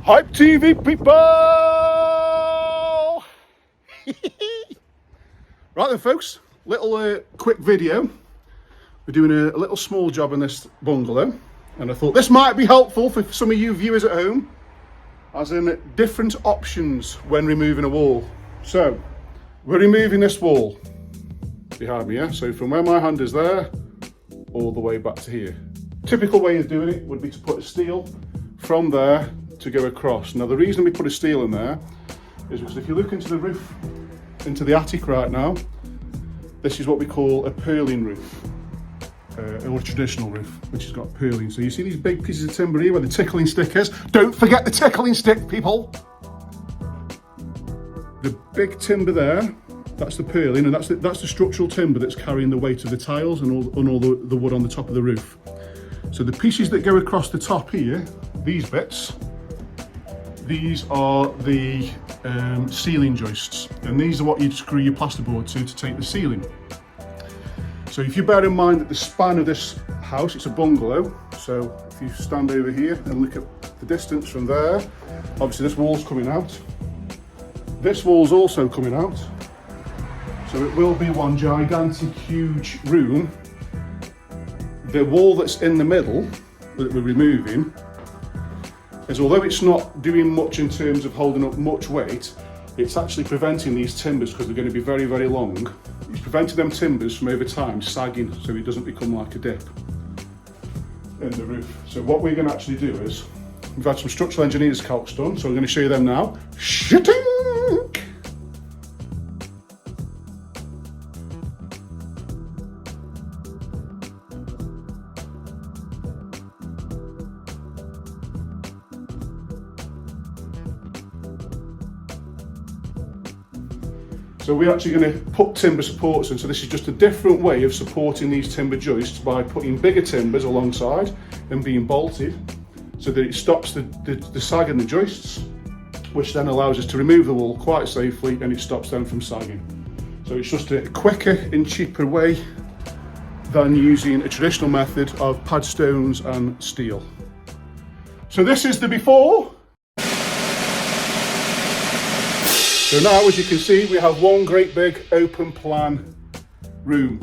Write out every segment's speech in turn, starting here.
Hype TV people! Right then folks, little quick video. We're doing a little small job in this bungalow, and I thought this might be helpful for some of you viewers at home, as in different options when removing a wall. So, we're removing this wall behind me, yeah? So from where my hand is there, all the way back to here. Typical way of doing it would be to put a steel from there to go across. Now the reason we put a steel in there is because if you look into the roof, into the attic right now, this is what we call a purling roof, or a traditional roof, which has got purling. So you see these big pieces of timber here where the tickling stick is? Don't forget the tickling stick, people! The big timber there, that's the purling, and that's the structural timber that's carrying the weight of the tiles and all the wood on the top of the roof. So the pieces that go across the top here, these bits, these are the ceiling joists, and these are what you'd screw your plasterboard to take the ceiling. So if you bear in mind that the span of this house, it's a bungalow, so if you stand over here and look at the distance from there, obviously this wall's coming out. This wall's also coming out. So it will be one gigantic, huge room. The wall that's in the middle that we're removing is, although it's not doing much in terms of holding up much weight, it's actually preventing these timbers, because they're going to be very, very long. It's preventing them timbers from over time sagging, so it doesn't become like a dip in the roof. So what we're going to actually do is, we've had some structural engineers calcs done, so I'm going to show you them now. Shitting! So we're actually going to put timber supports in. So this is just a different way of supporting these timber joists by putting bigger timbers alongside and being bolted, so that it stops the sag in the joists, which then allows us to remove the wall quite safely, and it stops them from sagging. So it's just a quicker and cheaper way than using a traditional method of pad stones and steel. So this is the before. So now, as you can see, we have one great big open plan room.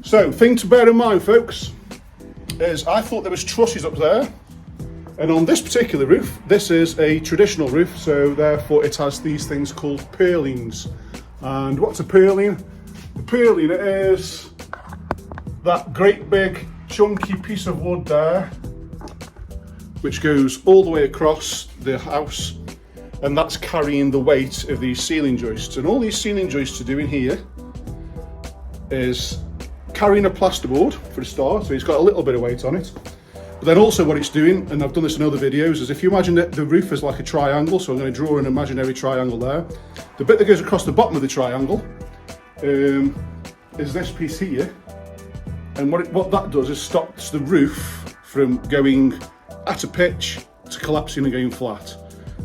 So, thing to bear in mind, folks, is I thought there was trusses up there, and on this particular roof, this is a traditional roof, so therefore it has these things called purlings. And what's a purling? The purling is that great big chunky piece of wood there, which goes all the way across the house, and that's carrying the weight of these ceiling joists. And all these ceiling joists are doing here is carrying a plasterboard for a start, so it's got a little bit of weight on it. But then also what it's doing, and I've done this in other videos, is if you imagine that the roof is like a triangle, so I'm going to draw an imaginary triangle there. The bit that goes across the bottom of the triangle is this piece here, and what that does is stops the roof from going at a pitch to collapsing and going flat.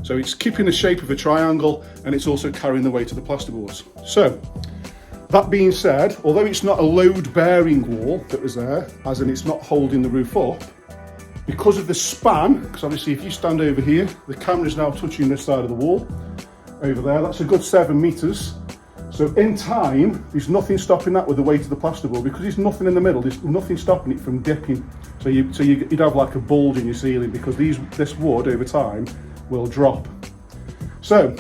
So it's keeping the shape of a triangle, and it's also carrying the weight of the plasterboards. So, that being said, although it's not a load-bearing wall that was there, as in it's not holding the roof up, because of the span, because obviously if you stand over here, the camera's now touching this side of the wall, over there, that's a good 7 metres. So in time, there's nothing stopping that with the weight of the plasterboard, because there's nothing in the middle, there's nothing stopping it from dipping. So you'd have like a bulge in your ceiling, because this wood over time will drop. So,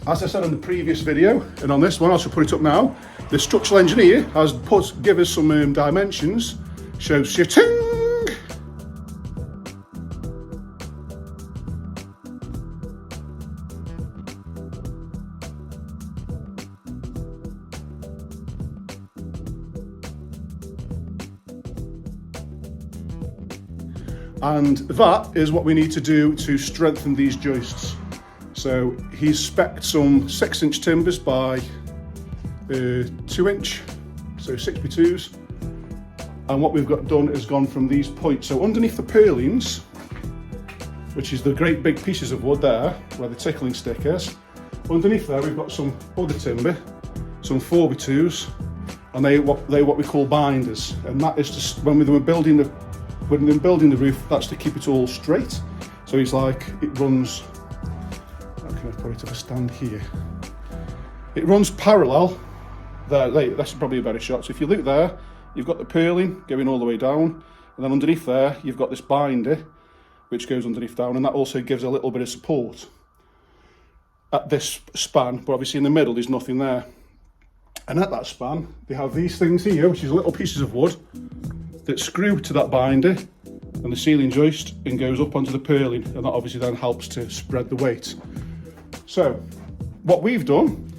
as I said on the previous video, and on this one, I'll just put it up now, the structural engineer has give us some dimensions, shows shitting. And that is what we need to do to strengthen these joists. So he's spec'd some 6-inch timbers by 2-inch, so 6x2s. And what we've got done is gone from these points. So underneath the purlings, which is the great big pieces of wood there, where the tickling stick is, underneath there we've got some other timber, some 4x2s, and they're what we call binders. And that is just when they're building the roof, that's to keep it all straight. So it's like, it runs, how can I put it if I stand here? It runs parallel, there, that's probably a better shot. So if you look there, you've got the purling going all the way down, and then underneath there, you've got this binder, which goes underneath down, and that also gives a little bit of support at this span, but obviously in the middle, there's nothing there. And at that span, they have these things here, which is little pieces of wood that screw to that binder and the ceiling joist and goes up onto the purling, and that obviously then helps to spread the weight. So what we've done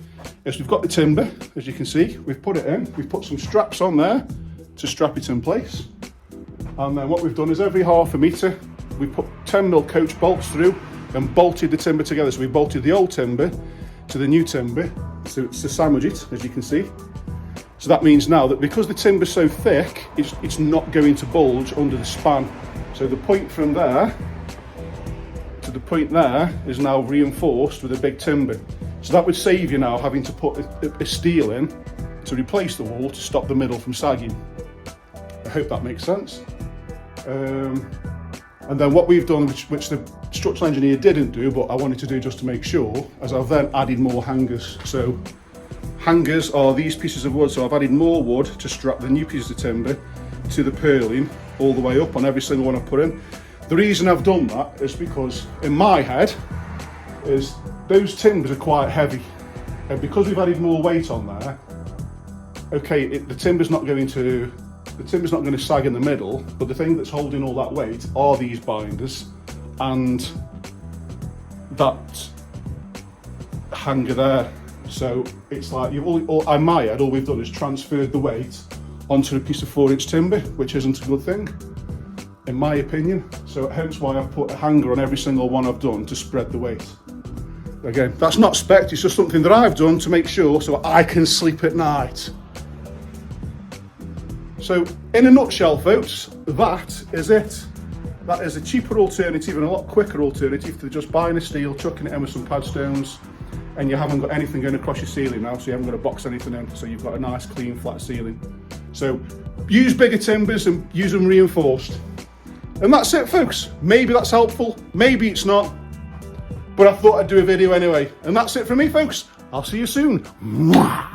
is we've got the timber, as you can see, we've put it in, we've put some straps on there to strap it in place, and then what we've done is every 1/2 metre we put 10mm coach bolts through and bolted the timber together. So we bolted the old timber to the new timber to sandwich it, as you can see. So that means now that because the timber's so thick, it's not going to bulge under the span. So the point from there to the point there is now reinforced with a big timber. So that would save you now having to put a steel in to replace the wall to stop the middle from sagging. I hope that makes sense. And then what we've done, which the structural engineer didn't do, but I wanted to do just to make sure, is I've then added more hangers. So hangers are these pieces of wood. So I've added more wood to strap the new pieces of timber to the purling all the way up on every single one I put in. The reason I've done that is because in my head is those timbers are quite heavy, and because we've added more weight on there, okay, the timber's not going to sag in the middle, but the thing that's holding all that weight are these binders and that hanger there. So it's like in my head, all we've done is transferred the weight onto a piece of 4-inch timber, which isn't a good thing, in my opinion. So hence why I've put a hanger on every single one I've done to spread the weight. Again, that's not spec, it's just something that I've done to make sure so I can sleep at night. So in a nutshell, folks, that is it. That is a cheaper alternative and a lot quicker alternative to just buying a steel, chucking it in with some pad stones, and you haven't got anything going across your ceiling now, so you haven't got to box anything in, so you've got a nice clean flat ceiling. So use bigger timbers and use them reinforced. And that's it, folks. Maybe that's helpful, maybe it's not, but I thought I'd do a video anyway. And that's it from me, folks. I'll see you soon. Mwah!